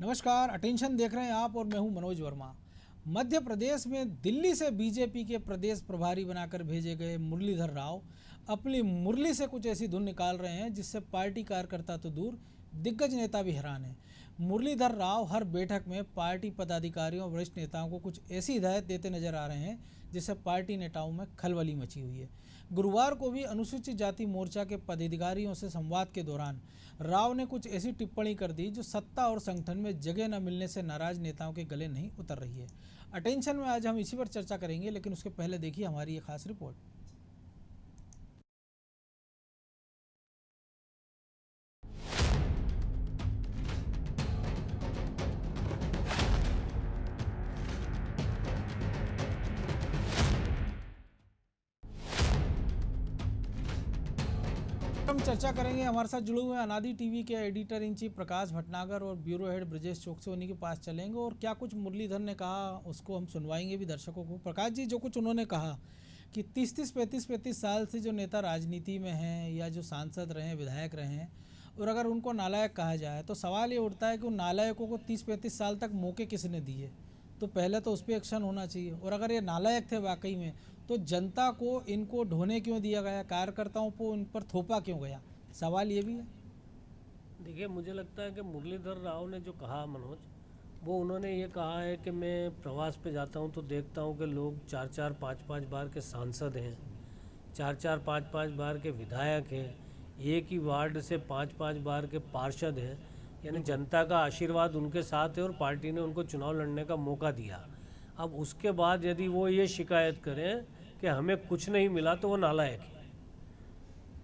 नमस्कार, अटेंशन देख रहे हैं आप और मैं हूं मनोज वर्मा। मध्य प्रदेश में दिल्ली से बीजेपी के प्रदेश प्रभारी बनाकर भेजे गए मुरलीधर राव अपनी मुरली से कुछ ऐसी धुन निकाल रहे हैं जिससे पार्टी कार्यकर्ता तो दूर, दिग्गज नेता भी हैरान हैं। मुरलीधर राव हर बैठक में पार्टी पदाधिकारियों और वरिष्ठ नेताओं को कुछ ऐसी हिदायत देते नजर आ रहे हैं जिससे पार्टी नेताओं में खलबली मची हुई है। गुरुवार को भी अनुसूचित जाति मोर्चा के पदाधिकारियों से संवाद के दौरान राव ने कुछ ऐसी टिप्पणी कर दी जो सत्ता और संगठन में जगह न मिलने से नाराज नेताओं के गले नहीं उतर रही है। अटेंशन में आज हम इसी पर चर्चा करेंगे, लेकिन उसके पहले देखिए हमारी ये खास रिपोर्ट। हम चर्चा करेंगे, हमारे साथ जुड़े हुए अनादि टीवी के एडिटर इन चीफ प्रकाश भटनागर और ब्यूरो हेड ब्रजेश चौकसी उन्हीं के पास चलेंगे और क्या कुछ मुरलीधर ने कहा उसको हम सुनवाएंगे भी दर्शकों को। प्रकाश जी, जो कुछ उन्होंने कहा कि 30-30, 35-35 साल से जो नेता राजनीति में हैं या जो सांसद रहे हैं, विधायक रहे हैं, और अगर उनको नालायक कहा जाए तो सवाल ये उठता है कि उन नालायकों को 30-35 साल तक मौके किसने दिए। तो पहले तो उस पर एक्शन होना चाहिए, और अगर ये नालायक थे वाकई में तो जनता को इनको ढोने क्यों दिया गया, कार्यकर्ताओं को इन पर थोपा क्यों गया, सवाल ये भी है। देखिए, मुझे लगता है कि मुरलीधर राव ने जो कहा मनोज, वो उन्होंने ये कहा है कि मैं प्रवास पे जाता हूँ तो देखता हूँ कि लोग 4-4, 5-5 बार के सांसद हैं, 4-4, 5-5 बार के विधायक हैं, एक ही वार्ड से 5-5 बार के पार्षद हैं, यानी जनता का आशीर्वाद उनके साथ है और पार्टी ने उनको चुनाव लड़ने का मौका दिया। अब उसके बाद यदि वो ये शिकायत करें कि हमें कुछ नहीं मिला तो वो नालायक है।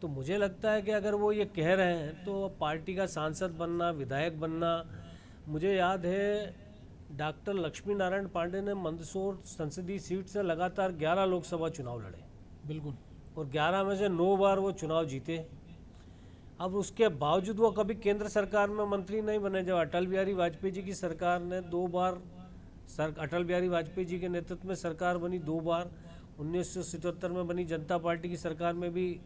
तो मुझे लगता है कि अगर वो ये कह रहे हैं तो पार्टी का सांसद बनना, विधायक बनना, मुझे याद है डॉक्टर लक्ष्मी नारायण पांडे ने मंदसौर संसदीय सीट से लगातार 11 लोकसभा चुनाव लड़े, बिल्कुल, और 11 में से 9 बार वो चुनाव जीते। अब उसके बावजूद वो कभी केंद्र सरकार में मंत्री नहीं बने। जब अटल बिहारी वाजपेयी जी की सरकार ने 2 बार अटल बिहारी वाजपेयी जी के नेतृत्व में सरकार बनी, 2 बार 1977 में बनी जनता पार्टी की सरकार में भी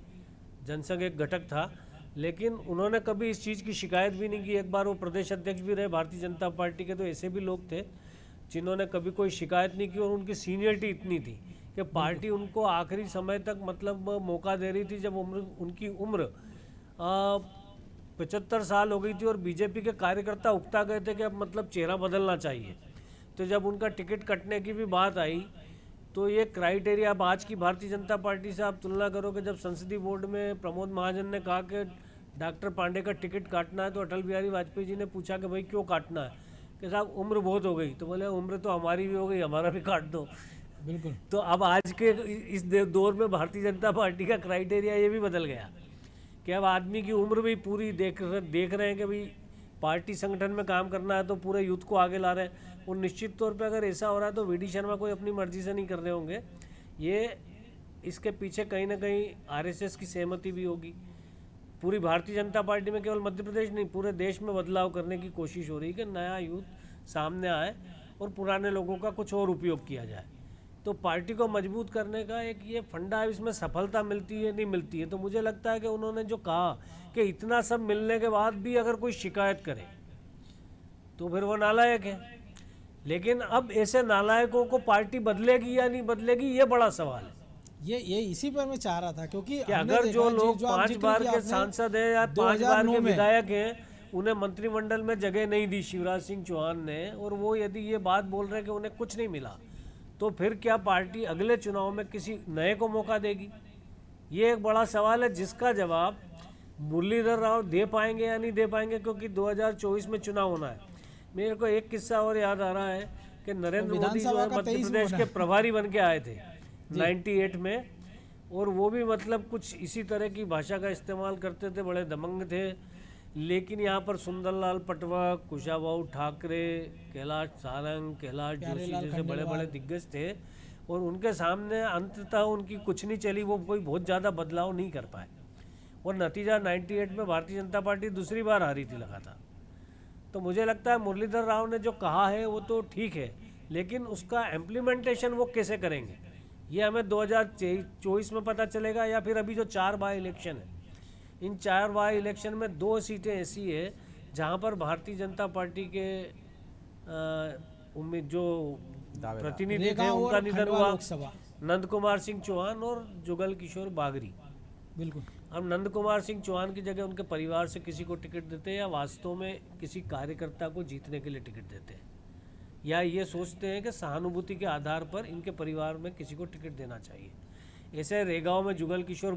जनसंघ एक घटक था, लेकिन उन्होंने कभी इस चीज़ की शिकायत भी नहीं की। एक बार वो प्रदेश अध्यक्ष भी रहे भारतीय जनता पार्टी के, तो ऐसे भी लोग थे जिन्होंने कभी कोई शिकायत नहीं की, और उनकी सीनियरिटी इतनी थी कि पार्टी उनको आखिरी समय तक मतलब मौका दे रही थी। जब उनकी उम्र 75 साल हो गई थी और बीजेपी के कार्यकर्ता उकता गए थे कि अब मतलब चेहरा बदलना चाहिए, तो जब उनका टिकट कटने की भी बात आई तो ये क्राइटेरिया, अब आज की भारतीय जनता पार्टी से आप तुलना करो कि जब संसदीय बोर्ड में प्रमोद महाजन ने कहा कि डॉक्टर पांडे का टिकट काटना है, तो अटल बिहारी वाजपेयी जी ने पूछा कि भाई क्यों काटना है, कि साहब उम्र बहुत हो गई। तो बोले उम्र तो हमारी भी हो गई, हमारा भी काट दो। बिल्कुल। तो अब आज के इस दौर में भारतीय जनता पार्टी का क्राइटेरिया ये भी बदल गया कि अब आदमी की उम्र भी पूरी देख रहे हैं कि भाई पार्टी संगठन में काम करना है तो पूरे यूथ को आगे ला रहे हैं। और निश्चित तौर पे अगर ऐसा हो रहा है तो वी.डी. शर्मा कोई अपनी मर्जी से नहीं कर रहे होंगे, ये इसके पीछे कहीं ना कहीं आरएसएस की सहमति भी होगी। पूरी भारतीय जनता पार्टी में, केवल मध्य प्रदेश नहीं, पूरे देश में बदलाव करने की कोशिश हो रही है कि नया यूथ सामने आए और पुराने लोगों का कुछ और उपयोग किया जाए। तो पार्टी को मजबूत करने का एक ये फंडा है, इसमें सफलता मिलती है नहीं मिलती है। तो मुझे लगता है कि उन्होंने जो कहा कि इतना सब मिलने के बाद भी अगर कोई शिकायत करे तो फिर वो नालायक है। लेकिन अब ऐसे नालायकों को पार्टी बदलेगी या नहीं बदलेगी, ये बड़ा सवाल है। ये इसी पर मैं चाह रहा था, क्योंकि अगर जो लोग 5 बार के सांसद हैं या 5 बार के विधायक हैं, उन्हें मंत्रिमंडल में जगह नहीं दी शिवराज सिंह चौहान ने, और वो यदि ये बात बोल रहे हैं कि उन्हें कुछ नहीं मिला, तो फिर क्या पार्टी अगले चुनाव में किसी नए को मौका देगी? ये एक बड़ा सवाल है जिसका जवाब मुरलीधर राव दे पाएंगे या नहीं दे पाएंगे, क्योंकि 2024 में चुनाव होना है। मेरे को एक किस्सा और याद आ रहा है कि नरेंद्र मोदी जो है मध्य प्रदेश के प्रभारी बन के आए थे 98 में, और वो भी मतलब कुछ इसी तरह की भाषा का इस्तेमाल करते थे, बड़े दबंग थे। लेकिन यहाँ पर सुंदरलाल पटवा, कुशाभाऊ ठाकरे, कैलाश सारंग, कैलाश जोशी जैसे बड़े बड़े दिग्गज थे, और उनके सामने अंततः उनकी कुछ नहीं चली, वो कोई बहुत ज़्यादा बदलाव नहीं कर पाए, और नतीजा 98 में भारतीय जनता पार्टी दूसरी बार हारी थी लगातार। तो मुझे लगता है मुरलीधर राव ने जो कहा है वो तो ठीक है, लेकिन उसका इम्प्लीमेंटेशन वो कैसे करेंगे ये हमें 2024 में पता चलेगा, या फिर अभी जो 4 बाई इलेक्शन है, इन 4 बाई इलेक्शन में 2 सीटें ऐसी है जहां पर भारतीय जनता पार्टी के उम्मीद जो प्रतिनिधि थे रेगांव उनका और निधन खंडवा हुआ, लोकसभा। नंद कुमार सिंह चौहान और जुगल किशोर बागरी। बिल्कुल। हम नंद कुमार सिंह चौहान की जगह उनके परिवार से किसी को टिकट देते हैं, या वास्तव में किसी कार्यकर्ता को जीतने के लिए टिकट देते हैं, या ये सोचते हैं कि सहानुभूति के आधार पर इनके परिवार में किसी को टिकट देना चाहिए। ऐसे रेगांव में जुगल किशोर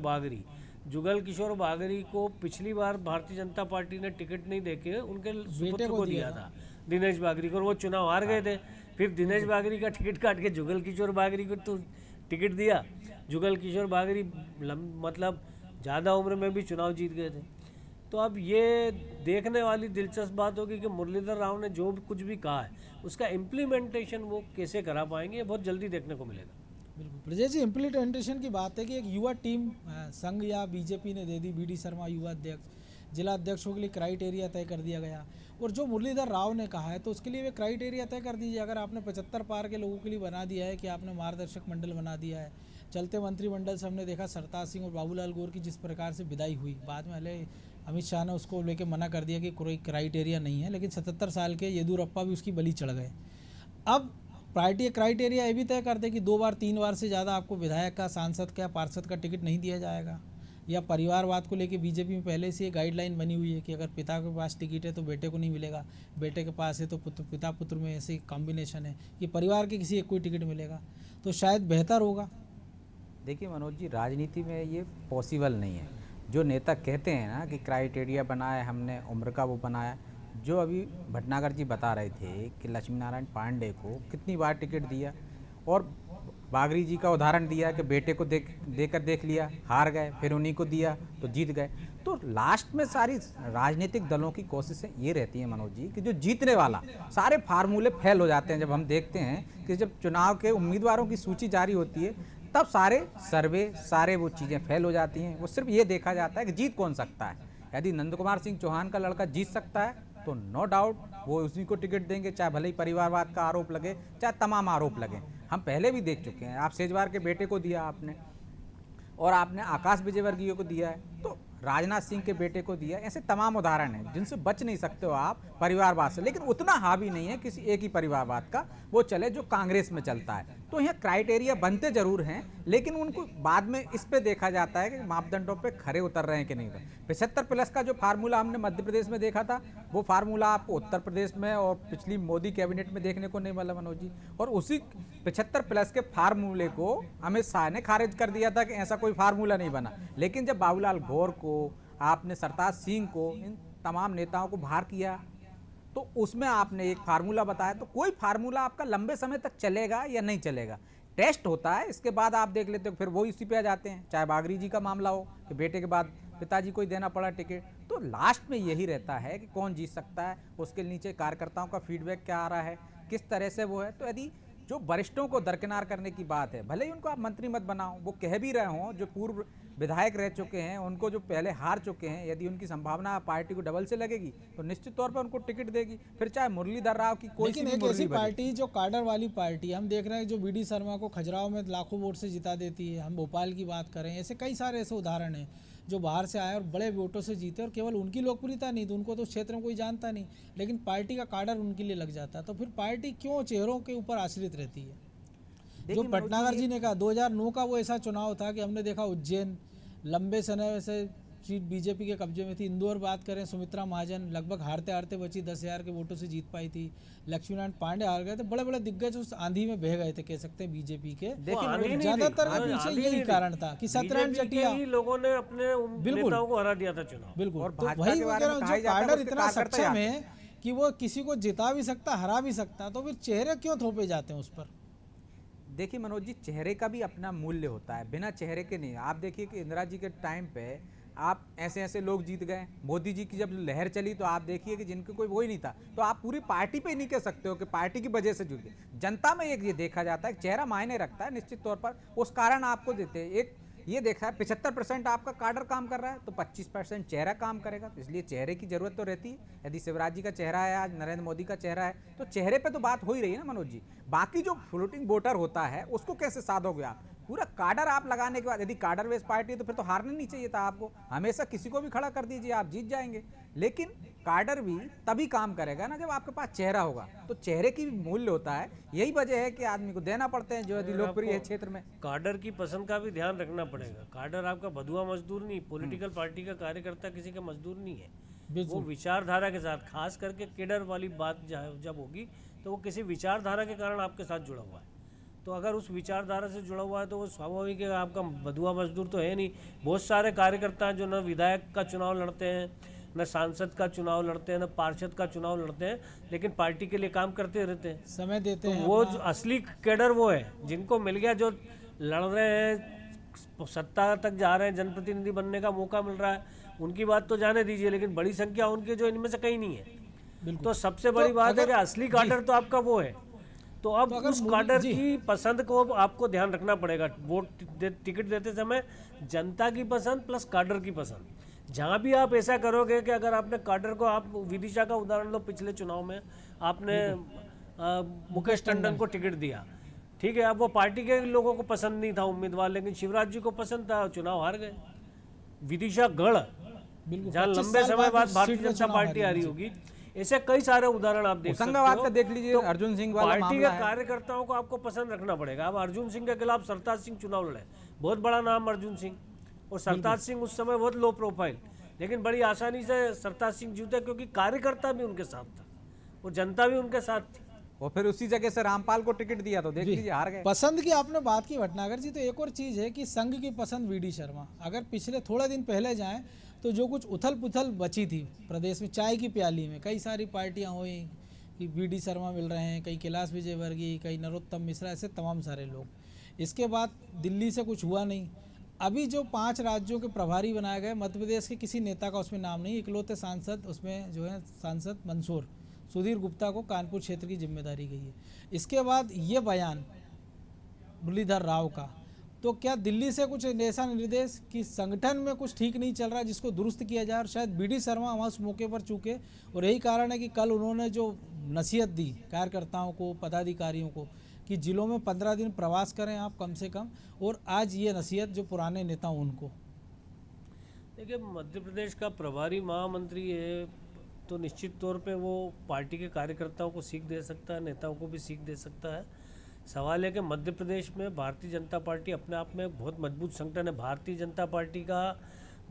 बागरी को पिछली बार भारतीय जनता पार्टी ने टिकट नहीं देके उनके सुपुत्र को दिया था, दिनेश बागरी को, और वो चुनाव हार गए थे। फिर दिनेश बागरी का टिकट काट के जुगल किशोर बागरी को तो टिकट दिया। जुगल किशोर बागरी मतलब ज़्यादा उम्र में भी चुनाव जीत गए थे। तो अब ये देखने वाली दिलचस्प बात होगी कि मुरलीधर राव ने जो कुछ भी कहा है उसका इम्प्लीमेंटेशन वो कैसे करा पाएंगे, ये बहुत जल्दी देखने को मिलेगा। बिल्कुल ब्रजेश जी, इम्प्लीमेंटेशन की बात है कि एक युवा टीम संघ या बीजेपी ने दे दी, बीडी शर्मा युवा अध्यक्ष, जिला अध्यक्षों के लिए क्राइटेरिया तय कर दिया गया, और जो मुरलीधर राव ने कहा है तो उसके लिए वे क्राइटेरिया तय कर दीजिए। अगर आपने 75 पार के लोगों के लिए बना दिया है कि आपने मार्गदर्शक मंडल बना दिया है, चलते मंत्रिमंडल से हमने देखा सरताज सिंह और बाबूलाल गौर की जिस प्रकार से विदाई हुई, बाद में हले अमित शाह ने उसको लेके मना कर दिया कि कोई क्राइटेरिया नहीं है, लेकिन 77 साल के येदुरप्पा भी उसकी बलि चढ़ गए। अब पार्टी क्राइटेरिया ये भी तय कर दे कि 2 बार 3 बार से ज़्यादा आपको विधायक का, सांसद का, पार्षद का टिकट नहीं दिया जाएगा, या परिवारवाद को लेके बीजेपी में पहले से ये गाइडलाइन बनी हुई है कि अगर पिता के पास टिकट है तो बेटे को नहीं मिलेगा, बेटे के पास है तो पिता पुत्र में ऐसे कॉम्बिनेशन है कि परिवार के किसी एक कोई टिकट मिलेगा, तो शायद बेहतर होगा। देखिए मनोज जी, राजनीति में ये पॉसिबल नहीं है। जो नेता कहते हैं ना कि क्राइटेरिया बनाया हमने, उम्र का वो बनाया, जो अभी भटनागर जी बता रहे थे कि लक्ष्मी नारायण पांडे को कितनी बार टिकट दिया, और बागरी जी का उदाहरण दिया कि बेटे को देकर देख लिया, हार गए, फिर उन्हीं को दिया तो जीत गए। तो लास्ट में सारी राजनीतिक दलों की कोशिशें ये रहती हैं मनोज जी कि जो जीतने वाला, सारे फार्मूले फेल हो जाते हैं। जब हम देखते हैं कि जब चुनाव के उम्मीदवारों की सूची जारी होती है तब सारे सर्वे, सारे वो चीज़ें फेल हो जाती हैं। वो सिर्फ ये देखा जाता है कि जीत कौन सकता है। यदि नंद कुमार सिंह चौहान का लड़का जीत सकता है तो नो डाउट वो उसी को टिकट देंगे, चाहे भले ही परिवारवाद का आरोप लगे, चाहे तमाम आरोप लगे। हम पहले भी देख चुके हैं, आप सेजवार के बेटे को दिया आपने, और आपने आकाश विजयवर्गीय को दिया है, तो राजनाथ सिंह के बेटे को दिया, ऐसे तमाम उदाहरण हैं जिनसे बच नहीं सकते हो आप परिवारवाद से। लेकिन उतना हावी नहीं है किसी एक ही परिवारवाद का वो चले जो कांग्रेस में चलता है। तो यहाँ क्राइटेरिया बनते जरूर हैं, लेकिन उनको बाद में इस पे देखा जाता है कि मापदंडों पे खरे उतर रहे हैं कि नहीं। 75+ का जो फार्मूला हमने मध्य प्रदेश में देखा था, वो फार्मूला आपको उत्तर प्रदेश में और पिछली मोदी कैबिनेट में देखने को नहीं मिला मनोज जी। और उसी 75+ के फार्मूले को अमित शाह ने खारिज कर दिया था कि ऐसा कोई फार्मूला नहीं बना। लेकिन जब बाबूलाल गौर को, आपने सरताज सिंह को, इन तमाम नेताओं को बाहर किया तो उसमें आपने एक फार्मूला बताया। तो कोई फार्मूला आपका लंबे समय तक चलेगा या नहीं चलेगा, टेस्ट होता है, इसके बाद आप देख लेते हो, फिर वो इसी पे आ जाते हैं। चाहे बागरी जी का मामला हो कि बेटे के बाद पिताजी को ही देना पड़ा टिकट, तो लास्ट में यही रहता है कि कौन जीत सकता है। उसके नीचे कार्यकर्ताओं का फीडबैक क्या आ रहा है, किस तरह से वो है। तो यदि जो वरिष्ठों को दरकिनार करने की बात है, भले ही उनको आप मंत्री मत बनाओ, वो कह भी रहे हों, जो पूर्व विधायक रह चुके हैं, उनको जो पहले हार चुके हैं, यदि उनकी संभावना पार्टी को डबल से लगेगी तो निश्चित तौर पर उनको टिकट देगी, फिर चाहे मुरलीधर राव की कोई सी भी मुरली ऐसी पार्टी जो काडर वाली पार्टी, हम देख रहे हैं जो बीडी शर्मा को खजुराहो में लाखों वोट से जिता देती है। हम भोपाल की बात करें, ऐसे कई सारे ऐसे उदाहरण हैं जो बाहर से आए और बड़े वोटों से जीते, और केवल उनकी लोकप्रियता नहीं, तो उनको तो क्षेत्र में कोई जानता नहीं, लेकिन पार्टी का काडर उनके लिए लग जाता है। तो फिर पार्टी क्यों चेहरों के ऊपर आश्रित रहती है? जो भटनागर जी ने कहा 2009 का वो ऐसा चुनाव था कि हमने देखा उज्जैन लंबे समय से सीट बीजेपी के कब्जे में थी। इंदौर बात करें, सुमित्रा महाजन लगभग हारते हारते बची, 10,000 के वोटों से जीत पाई थी। लक्ष्मी नारायण पांडे हार गए थे। बड़े बड़े दिग्गज उस आंधी में बह गए थे, कह सकते हैं बीजेपी के। ज्यादातर के पीछे यही कारण था कि सत्यनारायण जटिया लोगों ने अपने नेताओं को हरा दिया था चुनाव। बिल्कुल, तो वही जो काडर इतना सक्षम है कि वो किसी को जिता भी सकता, हरा भी सकता, तो फिर चेहरे क्यों थोपे जाते हैं उस पर? देखिए मनोज जी, चेहरे का भी अपना मूल्य होता है, बिना चेहरे के नहीं। आप देखिए कि इंदिरा जी के टाइम पे आप ऐसे ऐसे लोग जीत गए। मोदी जी की जब लहर चली तो आप देखिए कि जिनके कोई वो ही नहीं था, तो आप पूरी पार्टी पे नहीं कह सकते हो कि पार्टी की वजह से जुड़ गए। जनता में एक ये देखा जाता है, चेहरा मायने रखता है निश्चित तौर पर, उस कारण आपको देते हैं। एक ये देखा है 75% आपका काडर काम कर रहा है तो 25% चेहरा काम करेगा, तो इसलिए चेहरे की जरूरत तो रहती है। यदि शिवराज जी का चेहरा है, आज नरेंद्र मोदी का चेहरा है, तो चेहरे पे तो बात हो ही रही है ना मनोज जी। बाकी जो फ्लोटिंग वोटर होता है उसको कैसे साधोगे आप? पूरा काडर आप लगाने के बाद, यदि काडर बेस पार्टी है तो फिर तो हारना नहीं चाहिए था आपको, हमेशा किसी को भी खड़ा कर दीजिए, आप जीत जाएंगे। लेकिन काडर भी तभी काम करेगा ना जब आपके पास चेहरा होगा, तो चेहरे की भी मूल्य होता है। यही वजह है कि आदमी को देना पड़ते हैं जो यदि लोकप्रिय है क्षेत्र में। काडर की पसंद का भी ध्यान रखना पड़ेगा। काडर आपका बधुआ मजदूर नहीं, पॉलिटिकल पार्टी का कार्यकर्ता किसी का मजदूर नहीं है। वो विचारधारा के साथ, खास करके केडर वाली बात जब होगी तो वो किसी विचारधारा के कारण आपके साथ जुड़ा हुआ है। तो अगर उस विचारधारा से जुड़ा हुआ है तो वो स्वाभाविक है, आपका बधुआ मजदूर तो है नहीं। बहुत सारे कार्यकर्ता हैं जो न विधायक का चुनाव लड़ते हैं, न सांसद का चुनाव लड़ते हैं, न पार्षद का चुनाव लड़ते हैं, लेकिन पार्टी के लिए काम करते रहते हैं, समय देते हैं। वो जो असली कैडर वो है जिनको मिल गया, जो लड़ रहे हैं, सत्ता तक जा रहे हैं, जनप्रतिनिधि बनने का मौका मिल रहा है, उनकी बात तो जाने दीजिए, लेकिन बड़ी संख्या उनके जो इनमें से कहीं नहीं है। तो सबसे बड़ी बात है कि असली काडर तो आपका वो है। तो अब उस काडर की पसंद को आपको ध्यान रखना पड़ेगा। वोट टिकट देते समय जनता की पसंद प्लस काडर की पसंद। जहाँ भी आप ऐसा करोगे कि अगर आपने काडर को, आप विदिशा का उदाहरण लो, पिछले चुनाव में आपने मुकेश टंडन को टिकट दिया, ठीक है, अब वो पार्टी के लोगों को पसंद नहीं था उम्मीदवार, लेकिन शिवराज जी को पसंद था, चुनाव हार गए। विदिशा गढ़, जहाँ लंबे समय बाद भारतीय जनता पार्टी आ रही होगी, ऐसे कई सारे उदाहरण आप देख सकते हो। का देख लीजिए, अर्जुन सिंह वाला पार्टी के कार्यकर्ताओं को आपको पसंद रखना पड़ेगा। अब अर्जुन सिंह के खिलाफ सरताज सिंह चुनाव लड़े, बहुत बड़ा नाम अर्जुन सिंह, और सरताज सिंह उस समय बहुत लो प्रोफाइल, लेकिन बड़ी आसानी से सरताज सिंह जीते क्योंकि कार्यकर्ता भी उनके साथ था और जनता भी उनके साथ थी। और फिर उसी जगह से रामपाल को टिकट दिया तो देख लीजिए हार गए। पसंद की आपने बात की भटनागर जी, तो एक और चीज़ है कि संघ की पसंद वीडी शर्मा। अगर पिछले थोड़ा दिन पहले जाएं तो जो कुछ उथल पुथल बची थी प्रदेश में, चाय की प्याली में कई सारी पार्टियां हुई कि वीडी शर्मा मिल रहे हैं, कई कैलाश विजयवर्गीय, कई नरोत्तम मिश्रा, ऐसे तमाम सारे लोग। इसके बाद दिल्ली से कुछ हुआ नहीं। अभी जो 5 राज्यों के प्रभारी बनाए गए, मध्य प्रदेश के किसी नेता का उसमें नाम नहीं, इकलौते सांसद उसमें जो है सांसद मंदसौर सुधीर गुप्ता को कानपुर क्षेत्र की जिम्मेदारी गई है। इसके बाद ये बयान मुरलीधर राव का, तो क्या दिल्ली से कुछ ऐसा निर्देश कि संगठन में कुछ ठीक नहीं चल रहा है जिसको दुरुस्त किया जाए, और शायद बीडी शर्मा वहाँ उस मौके पर चूके, और यही कारण है कि कल उन्होंने जो नसीहत दी कार्यकर्ताओं को, पदाधिकारियों को कि जिलों में 15 दिन प्रवास करें आप कम से कम, और आज ये नसीहत जो पुराने नेता उनको। देखिए, मध्य प्रदेश का प्रभारी महामंत्री है तो निश्चित तौर पे वो पार्टी के कार्यकर्ताओं को सीख दे सकता है, नेताओं को भी सीख दे सकता है। सवाल है कि मध्य प्रदेश में भारतीय जनता पार्टी अपने आप में एक बहुत मजबूत संगठन है। भारतीय जनता पार्टी का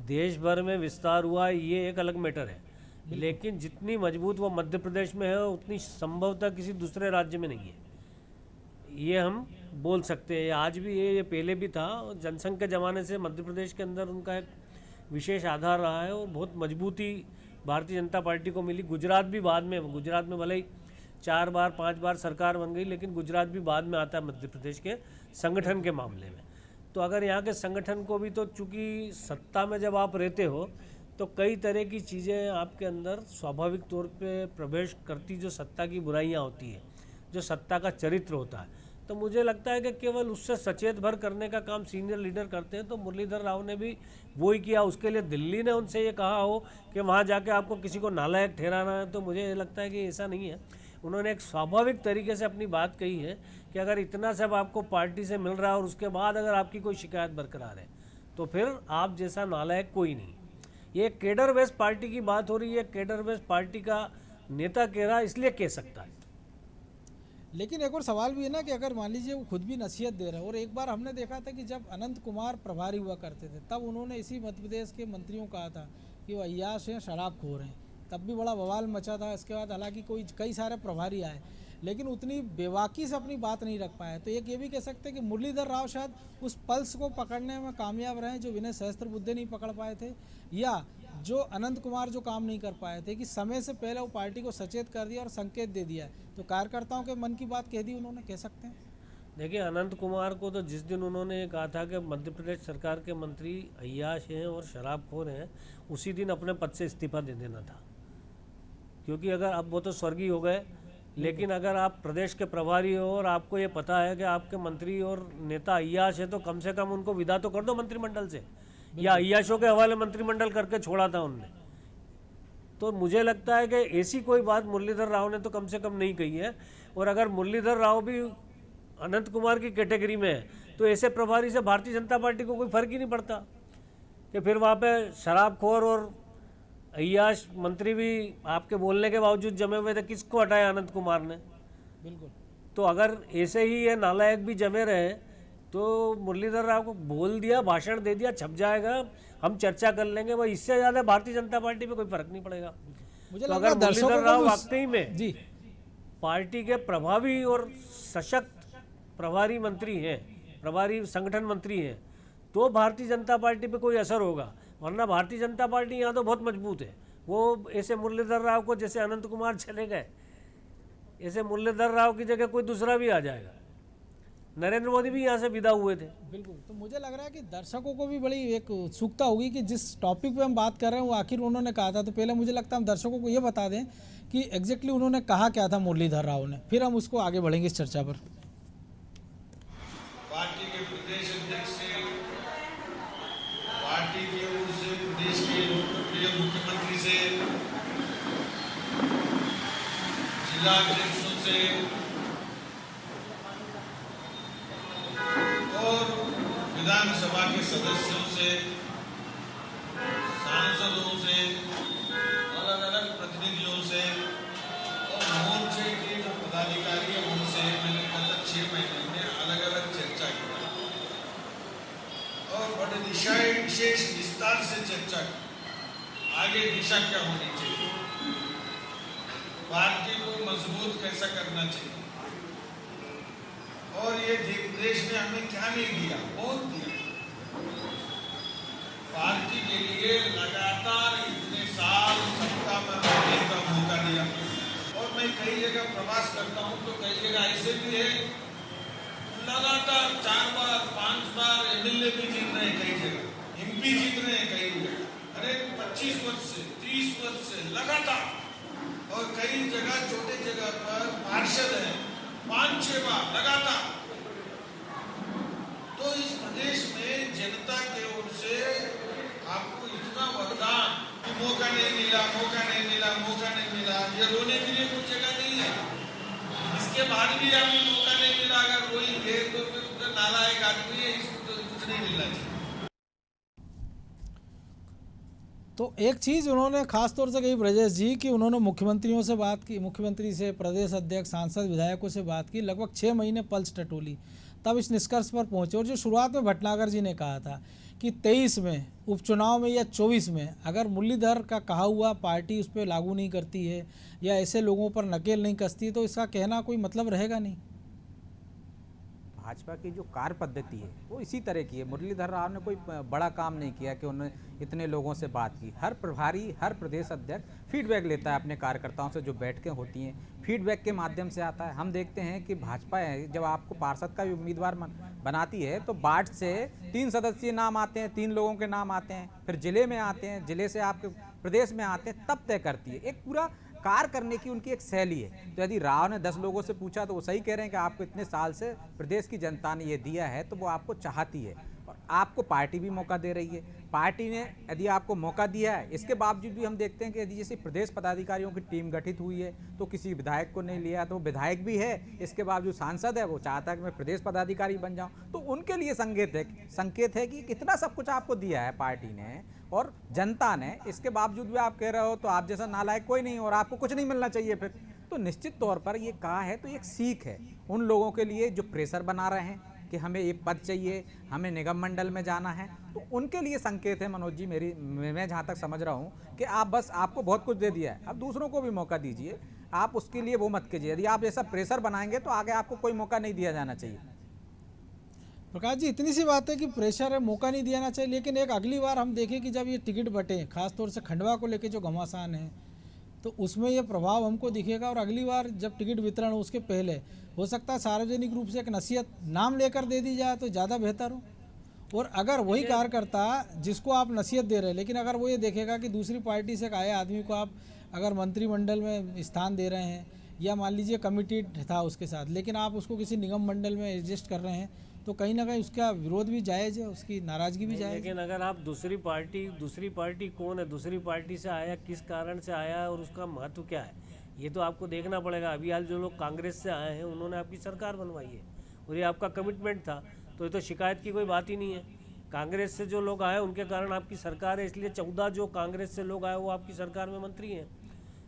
देश भर में विस्तार हुआ है, ये एक अलग मैटर है, लेकिन जितनी मजबूत वो मध्य प्रदेश में है उतनी संभवतः किसी दूसरे राज्य में नहीं है, ये हम बोल सकते हैं। आज भी ये पहले भी था, जनसंघ के ज़माने से मध्य प्रदेश के अंदर उनका एक विशेष आधार रहा है और बहुत मजबूती भारतीय जनता पार्टी को मिली। गुजरात भी बाद में, गुजरात में भले ही 4 बार 5 बार सरकार बन गई, लेकिन गुजरात भी बाद में आता है मध्य प्रदेश के संगठन के मामले में। तो अगर यहाँ के संगठन को भी, तो चूँकि सत्ता में जब आप रहते हो तो कई तरह की चीज़ें आपके अंदर स्वाभाविक तौर पे प्रवेश करती, जो सत्ता की बुराइयाँ होती है, जो सत्ता का चरित्र होता है। तो मुझे लगता है कि केवल उससे सचेत भर करने का काम सीनियर लीडर करते हैं। तो मुरलीधर राव ने भी वो ही किया। उसके लिए दिल्ली ने उनसे ये कहा हो कि वहाँ जाके आपको किसी को नालायक ठहराना है, तो मुझे लगता है कि ऐसा नहीं है। उन्होंने एक स्वाभाविक तरीके से अपनी बात कही है कि अगर इतना सब आपको पार्टी से मिल रहा है और उसके बाद अगर आपकी कोई शिकायत बरकरार है तो फिर आप जैसा नालायक कोई नहीं। ये केडर बेस पार्टी की बात हो रही है, केडर बेस पार्टी का नेता कह रहा है, इसलिए कह सकता है। लेकिन एक और सवाल भी है ना कि अगर मान लीजिए वो खुद भी नसीहत दे रहे हैं, और एक बार हमने देखा था कि जब अनंत कुमार प्रभारी हुआ करते थे तब उन्होंने इसी मध्य प्रदेश के मंत्रियों को कहा था कि वो अय्याश हैं, शराबखोर हैं, तब भी बड़ा बवाल मचा था। इसके बाद हालांकि कई सारे प्रभारी आए, लेकिन उतनी बेबाकी से अपनी बात नहीं रख पाए। तो एक ये भी कह सकते हैं कि मुरलीधर राव शायद उस पल्स को पकड़ने में कामयाब रहे जो विनय सहस्त्रबुद्धे नहीं पकड़ पाए थे, या जो अनंत कुमार जो काम नहीं कर पाए थे कि समय से पहले वो पार्टी को सचेत कर दिया और संकेत दे दिया, तो कार्यकर्ताओं के मन की बात कह दी उन्होंने, कह सकते हैं। देखिए, अनंत कुमार को तो जिस दिन उन्होंने कहा था कि मध्य प्रदेश सरकार के मंत्री अय्याश हैं और शराबखोर हैं, उसी दिन अपने पद से इस्तीफा दे देना था, क्योंकि अगर अब वो तो स्वर्गीय हो गए, लेकिन अगर आप प्रदेश के प्रभारी हो और आपको ये पता है कि आपके मंत्री और नेता अय्याश है, तो कम से कम उनको विदा तो कर दो मंत्रिमंडल से, या अय्याशों के हवाले मंत्रिमंडल करके छोड़ा था उनने। तो मुझे लगता है कि ऐसी कोई बात मुरलीधर राव ने तो कम से कम नहीं कही है। और अगर मुरलीधर राव भी अनंत कुमार की कैटेगरी में है तो ऐसे प्रभारी से भारतीय जनता पार्टी को कोई फर्क ही नहीं पड़ता कि फिर वहाँ पे शराबखोर और अय्याश मंत्री भी आपके बोलने के बावजूद जमे हुए थे, किसको हटाया आनंद कुमार ने? बिल्कुल। तो अगर ऐसे ही ये नालायक भी जमे रहे तो मुरलीधर राव को बोल दिया, भाषण दे दिया, छप जाएगा, हम चर्चा कर लेंगे, वह इससे ज़्यादा भारतीय जनता पार्टी पे कोई फर्क नहीं पड़ेगा। मुझे तो लगा अगर मुरलीधर राव वाकई में जी पार्टी के प्रभावी और सशक्त प्रभारी मंत्री हैं, प्रभारी संगठन मंत्री हैं, तो भारतीय जनता पार्टी पे कोई असर होगा, वरना भारतीय जनता पार्टी यहाँ तो बहुत मजबूत है। वो ऐसे मुरलीधर राव को, जैसे अनंत कुमार चले गए, ऐसे मुरलीधर राव की जगह कोई दूसरा भी आ जाएगा। नरेंद्र मोदी भी यहाँ से विदा हुए थे। बिल्कुल। तो मुझे लग रहा है कि दर्शकों को भी बड़ी एक उत्सुकता होगी कि जिस टॉपिक पे हम बात कर रहे हैं वो आखिर उन्होंने कहा था। तो पहले मुझे लगता है हम दर्शकों को ये बता दें कि एग्जैक्टली उन्होंने कहा क्या था मुरलीधर राव ने, फिर हम उसको आगे बढ़ेंगे इस चर्चा पर। पार्टी के प्रदेश अध्यक्ष से, पार्टी की ओर से प्रदेश के लोकप्रिय मुख्यमंत्री से, जिला अध्यक्षों से और विधानसभा के सदस्यों से, सांसदों से, अलग अलग प्रतिनिधियों से और मोर्चे के जो पदाधिकारी हैं उनसे मैंने गत 6 महीने में अलग अलग चर्चा की और बड़े विशेष विस्तार से चर्चा की। आगे दिशा क्या होनी चाहिए, पार्टी को मजबूत कैसा करना चाहिए, और ये देश ने हमें क्या नहीं दिया, बहुत दिया। पार्टी के लिए लगातार इतने साल सत्ता में रहने का मौका दिया और मैं कई जगह प्रवास करता हूं तो कई जगह ऐसे भी है लगातार 4 बार 5 बार एमएलए भी जीत रहे हैं, कई जगह एमपी जीत रहे हैं, कई जगह अरे 25 वर्ष से 30 वर्ष से लगातार, और कई जगह छोटे जगह पर पार्षद है 5-6 बार लगातार। तो इस प्रदेश में जनता की ओर से आपको इतना वरदान कि मौका नहीं मिला, मौका नहीं मिला, मौका नहीं मिला, ये रोने के लिए कोई जगह नहीं है। इसके बाद भी आपको मौका नहीं मिला, अगर कोई दे तो फिर उधर नालायक आदमी है, इसको तो कुछ नहीं मिलना चाहिए। तो एक चीज़ उन्होंने खास तौर से कही ब्रजेश जी कि उन्होंने मुख्यमंत्रियों से बात की, मुख्यमंत्री से, प्रदेश अध्यक्ष, सांसद, विधायकों से बात की, लगभग 6 महीने पल्स टटोली, तब इस निष्कर्ष पर पहुंचे। और जो शुरुआत में भटनागर जी ने कहा था कि 23 में उपचुनाव में या 24 में अगर मुरलीधर का कहा हुआ पार्टी उस पर लागू नहीं करती है या ऐसे लोगों पर नकेल नहीं कसती तो इसका कहना कोई मतलब रहेगा नहीं। भाजपा की जो कार्य पद्धति है वो इसी तरह की है। मुरलीधर राव ने कोई बड़ा काम नहीं किया कि उन्होंने इतने लोगों से बात की। हर प्रभारी, हर प्रदेश अध्यक्ष फीडबैक लेता है अपने कार्यकर्ताओं से, जो बैठकें होती हैं फीडबैक के माध्यम से आता है। हम देखते हैं कि भाजपा है जब आपको पार्षद का भी उम्मीदवार बनाती है तो वार्ड से 3 सदस्यीय नाम आते हैं, 3 लोगों के नाम आते हैं, फिर जिले में आते हैं, जिले से आपके प्रदेश में आते हैं, तब तय करती है। एक पूरा कार्य करने की उनकी एक शैली है। तो यदि राव ने 10 लोगों से पूछा तो वो सही कह रहे हैं कि आपको इतने साल से प्रदेश की जनता ने ये दिया है तो वो आपको चाहती है और आपको पार्टी भी मौका दे रही है। पार्टी ने यदि आपको मौका दिया है, इसके बावजूद भी हम देखते हैं कि यदि जैसे प्रदेश पदाधिकारियों की टीम गठित हुई है तो किसी विधायक को नहीं लिया, तो विधायक भी है, इसके बावजूद सांसद है, वो चाहता है कि मैं प्रदेश पदाधिकारी बन जाऊं, तो उनके लिए संकेत है कि कितना सब कुछ आपको दिया है पार्टी ने और जनता ने, इसके बावजूद भी आप कह रहे हो तो आप जैसा नालायक कोई नहीं और आपको कुछ नहीं मिलना चाहिए फिर। तो निश्चित तौर पर ये कहा है तो एक सीख है उन लोगों के लिए जो प्रेशर बना रहे हैं कि हमें ये पद चाहिए, हमें निगम मंडल में जाना है, तो उनके लिए संकेत है मनोज जी। मैं जहाँ तक समझ रहा हूँ कि आप बस, आपको बहुत कुछ दे दिया है, अब दूसरों को भी मौका दीजिए, आप उसके लिए वो मत कीजिए। यदि आप ऐसा प्रेशर बनाएंगे तो आगे आपको कोई मौका नहीं दिया जाना चाहिए। प्रकाश जी, इतनी सी बात है कि प्रेशर है, मौका नहीं दिया चाहिए, लेकिन एक अगली बार हम देखें कि जब ये टिकट बटे, खासतौर से खंडवा को लेके जो घमासान है, तो उसमें ये प्रभाव हमको दिखेगा। और अगली बार जब टिकट वितरण हो उसके पहले हो सकता है सार्वजनिक रूप से एक नसीहत नाम लेकर दे दी जाए तो ज़्यादा बेहतर हो। और अगर वही कार्यकर्ता जिसको आप नसीहत दे रहे हैं, लेकिन अगर वो ये देखेगा कि दूसरी पार्टी से आए आदमी को आप अगर मंत्रिमंडल में स्थान दे रहे हैं या मान लीजिए कमिटेड था उसके साथ, लेकिन आप उसको किसी निगम मंडल में एडजस्ट कर रहे हैं, तो कहीं ना कहीं उसका विरोध भी जायज़ है, उसकी नाराज़गी भी जायज़ है। लेकिन अगर आप दूसरी पार्टी कौन है, दूसरी पार्टी से आया, किस कारण से आया और उसका महत्व क्या है, ये तो आपको देखना पड़ेगा। अभी हाल जो लोग कांग्रेस से आए हैं उन्होंने आपकी सरकार बनवाई है और ये आपका कमिटमेंट था, तो ये तो शिकायत की कोई बात ही नहीं है। कांग्रेस से जो लोग आए उनके कारण आपकी सरकार है, इसलिए 14 जो कांग्रेस से लोग आए वो आपकी सरकार में मंत्री हैं।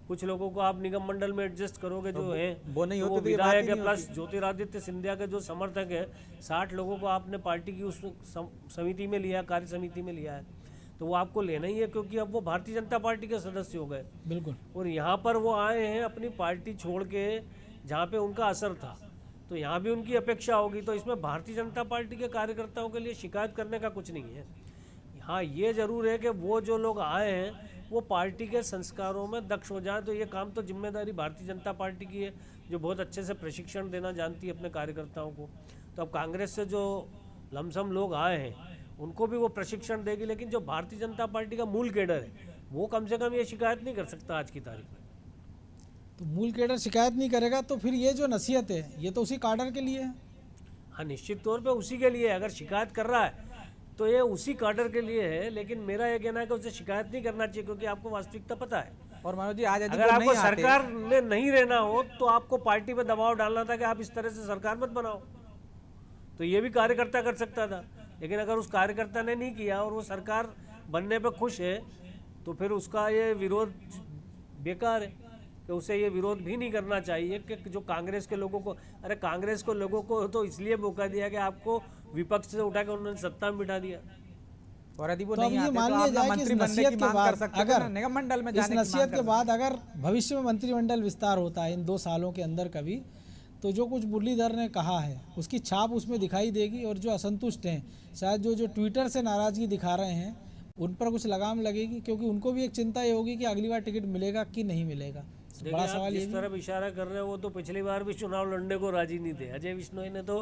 कुछ लोगों को आप निगम मंडल में एडजस्ट करोगे जो हैं, वो नहीं तो होते तो ये बात विधायक ही है, नहीं प्लस ज्योतिरादित्य सिंधिया के जो समर्थक है 60 लोगों को आपने पार्टी की उस समिति में लिया, कार्य समिति में लिया है, तो वो आपको लेना ही है, क्योंकि अब वो भारतीय जनता पार्टी के सदस्य हो गए। बिल्कुल। और यहाँ पर वो आए हैं अपनी पार्टी छोड़ के जहाँ पे उनका असर था, तो यहाँ भी उनकी अपेक्षा होगी। तो इसमें भारतीय जनता पार्टी के कार्यकर्ताओं के लिए शिकायत करने का कुछ नहीं है। हाँ, ये जरूर है कि वो जो लोग आए हैं वो पार्टी के संस्कारों में दक्ष हो जाए, तो ये काम तो जिम्मेदारी भारतीय जनता पार्टी की है, जो बहुत अच्छे से प्रशिक्षण देना जानती है अपने कार्यकर्ताओं को। तो अब कांग्रेस से जो लमसम लोग आए हैं उनको भी वो प्रशिक्षण देगी, लेकिन जो भारतीय जनता पार्टी का मूल कैडर है वो कम से कम ये शिकायत नहीं कर सकता आज की तारीख में। तो मूल कैडर शिकायत नहीं करेगा तो फिर ये जो नसीहत है ये तो उसी कैडर के लिए है। हाँ, निश्चित तौर पे उसी के लिए है। अगर शिकायत कर रहा है तो ये उसी कैडर के लिए है, लेकिन मेरा ये कहना है कि उसे शिकायत नहीं करना चाहिए, क्योंकि आपको वास्तविकता पता है। और मनोज जी, आज अगर आपको सरकार में नहीं रहना हो तो आपको पार्टी पे दबाव डालना था कि आप इस तरह से सरकार मत बनाओ, तो ये भी कार्यकर्ता कर सकता था। लेकिन अगर उस कार्यकर्ता ने नहीं किया और वो सरकार बनने पे खुश है तो फिर उसका ये विरोध बेकार है, कि उसे ये विरोध भी नहीं करना चाहिए। कि जो कांग्रेस के लोगों को, अरे कांग्रेस को लोगों को तो इसलिए मौका दिया कि आपको विपक्ष से उठा के उन्होंने सत्ता में बिठा दिया। और यदि वो तो नहीं अब ये आते मान तो लिया आप जाए कि मंत्री इस बनने नसीहत की के मांग कर बाद सकते थे अगर ना, निगम मंडल में इस जाने की नसीहत मांग के कर बाद अगर भविष्य में मंत्रिमंडल विस्तार होता है इन 2 सालों के अंदर कभी, तो जो कुछ मुरलीधर ने कहा है उसकी छाप उसमें दिखाई देगी। और जो असंतुष्ट हैं, शायद जो ट्विटर से नाराज़गी दिखा रहे हैं उन पर कुछ लगाम लगेगी, क्योंकि उनको भी एक चिंता ये होगी कि अगली बार टिकट मिलेगा कि नहीं मिलेगा। बड़ा सवाल ये जिस तरफ इशारा कर रहे हैं वो तो पिछली बार भी चुनाव लड़ने को राजी नहीं थे। अजय बिश्नोई ने तो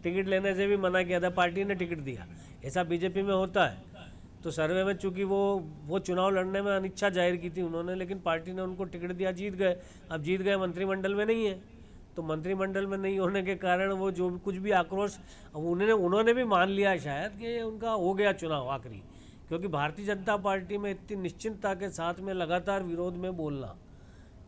टिकट लेने से भी मना किया था, पार्टी ने टिकट दिया। ऐसा बीजेपी में होता है। तो सर्वे में चूंकि वो चुनाव लड़ने में अनिच्छा जाहिर की थी उन्होंने, लेकिन पार्टी ने उनको टिकट दिया, जीत गए। अब जीत गए, मंत्रिमंडल में नहीं है, तो मंत्रिमंडल में नहीं होने के कारण वो जो कुछ भी आक्रोश, उन्होंने भी मान लिया शायद कि उनका हो गया चुनाव आखिरी, क्योंकि भारतीय जनता पार्टी में इतनी निश्चिंतता के साथ में लगातार विरोध में बोलना,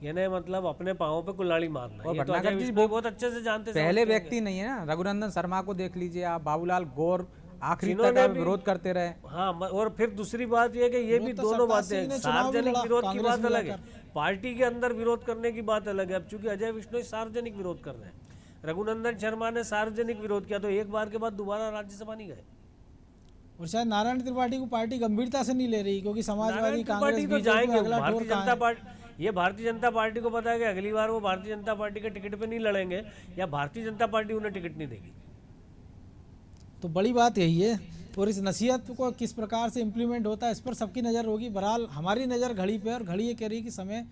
यानी मतलब अपने पाँव पे कुल्हाड़ी मारना। और ये तो भटनागर अजय जी विश्नोई बहुत अच्छे से जानते पहले व्यक्ति नहीं है ना। रघुनंदन शर्मा को देख लीजिए आप, बाबूलाल गौर आखिरी तक जिन्होंने विरोध करते रहे। हाँ, और फिर दूसरी बात यह कि ये भी तो दोनों सरकार से बातें, इन्हें चुनाव भी सार्वजनिक लड़ा, विरोध की कांग्रेस बात में अलग है, जाकर। पार्टी के अंदर विरोध करने की बात अलग है। अब चूंकि अजय बिश्नोई सार्वजनिक विरोध कर रहे हैं, रघुनंदन शर्मा ने सार्वजनिक विरोध किया, तो एक बार के बाद दोबारा राज्यसभा नहीं गए। और शायद नारायण त्रिपाठी को पार्टी गंभीरता से नहीं ले रही, क्योंकि समाजवादी, नारायण कांग्रेस, त्रिपाठी तो बीजेपी जाएंगे। अगला ठोर भारतीय कहाँ जनता है? पार्टी, ये भारतीय जनता पार्टी को पता है कि अगली बार वो भारतीय जनता पार्टी के टिकट पे नहीं लड़ेंगे, या भारतीय जनता पार्टी उन्हें टिकट नहीं देगी। तो बड़ी बात यही है। और इस नसीहत को किस प्रकार से इम्प्लीमेंट होता है इस पर सबकी नज़र होगी। बहरहाल हमारी नज़र घड़ी पे, और घड़ी ये कह रही है कि समय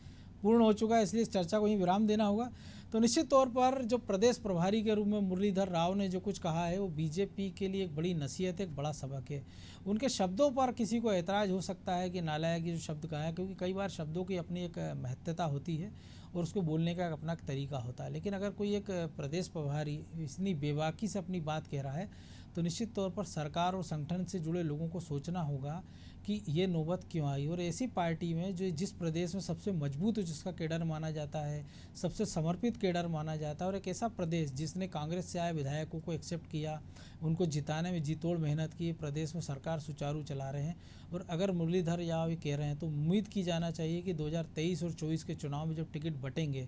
पूर्ण हो चुका है, इसलिए इस चर्चा को ही विराम देना होगा। तो निश्चित तौर पर जो प्रदेश प्रभारी के रूप में मुरलीधर राव ने जो कुछ कहा है वो बीजेपी के लिए एक बड़ी नसीहत है, एक बड़ा सबक है। उनके शब्दों पर किसी को ऐतराज़ हो सकता है कि नालायक ये जो शब्द कहा है, क्योंकि कई बार शब्दों की अपनी एक महत्वता होती है और उसको बोलने का एक अपना तरीका होता है। लेकिन अगर कोई एक प्रदेश प्रभारी इतनी बेबाकी से अपनी बात कह रहा है तो निश्चित तौर पर सरकार और संगठन से जुड़े लोगों को सोचना होगा कि ये नौबत क्यों आई। और ऐसी पार्टी में जो जिस प्रदेश में सबसे मजबूत, जिसका कैडर माना जाता है, सबसे समर्पित कैडर माना जाता है, और एक ऐसा प्रदेश जिसने कांग्रेस से आए विधायकों को एक्सेप्ट किया, उनको जिताने में जी तोड़ मेहनत की, प्रदेश में सरकार सुचारू चला रहे हैं। और अगर मुरलीधर यादव ये कह रहे हैं तो उम्मीद की जाना चाहिए कि 2023 और 24 के चुनाव में जब टिकट बटेंगे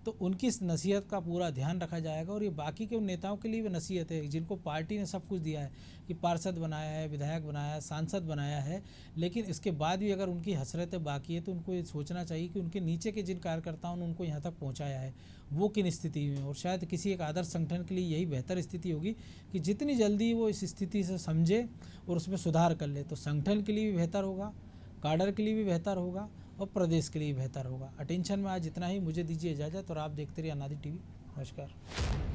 तो उनकी इस नसीहत का पूरा ध्यान रखा जाएगा। और ये बाकी के उन नेताओं के लिए भी नसीहत है जिनको पार्टी ने सब कुछ दिया है, कि पार्षद बनाया है, विधायक बनाया है, सांसद बनाया है, लेकिन इसके बाद भी अगर उनकी हसरतें बाकी है तो उनको ये सोचना चाहिए कि उनके नीचे के जिन कार्यकर्ताओं ने उनको यहाँ तक पहुँचाया है वो किन स्थिति में। और शायद किसी एक आदर्श संगठन के लिए यही बेहतर स्थिति होगी कि जितनी जल्दी वो इस स्थिति से समझे और उसमें सुधार कर ले, तो संगठन के लिए भी बेहतर होगा, काडर के लिए भी बेहतर होगा और प्रदेश के लिए बेहतर होगा। अटेंशन में आज इतना ही, मुझे दीजिए इजाज़त और आप देखते रहिए अनादि टीवी। नमस्कार।